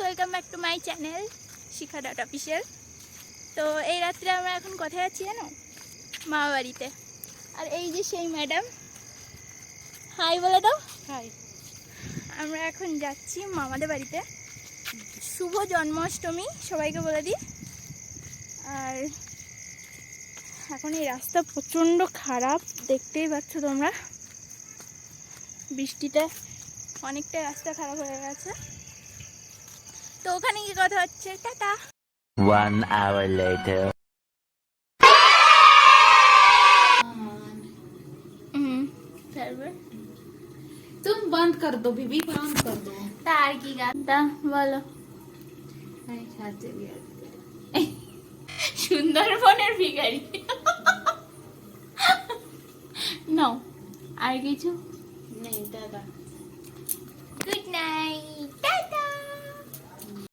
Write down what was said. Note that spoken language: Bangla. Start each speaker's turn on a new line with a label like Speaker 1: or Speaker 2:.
Speaker 1: Welcome back to my channel Shikha dot official. তো এই রাত্রে আমরা এখন কোথায় আছি জানো? মামা বাড়িতে। আর এই যে সেই ম্যাডাম, হাই বলে দাও।
Speaker 2: হাই।
Speaker 1: আমরা এখন যাচ্ছি মামাদের বাড়িতে। শুভ জন্মাষ্টমী সবাইকে বলে দিই। আর এখন এই রাস্তা প্রচণ্ড খারাপ, দেখতেই পাচ্ছ তোমরা, বৃষ্টিতে অনেকটা রাস্তা খারাপ হয়ে গেছে। তো ওখানে কি কথা হচ্ছে, টাটা।
Speaker 3: 1 hour later.
Speaker 1: তারপর
Speaker 2: तुम बंद कर दो बीबी, बंद कर दो।
Speaker 1: তার কি গানটা বলো? সুন্দরবনের ভিখারি। নাও আর কিছু?
Speaker 2: नहीं दादा।
Speaker 1: Good night.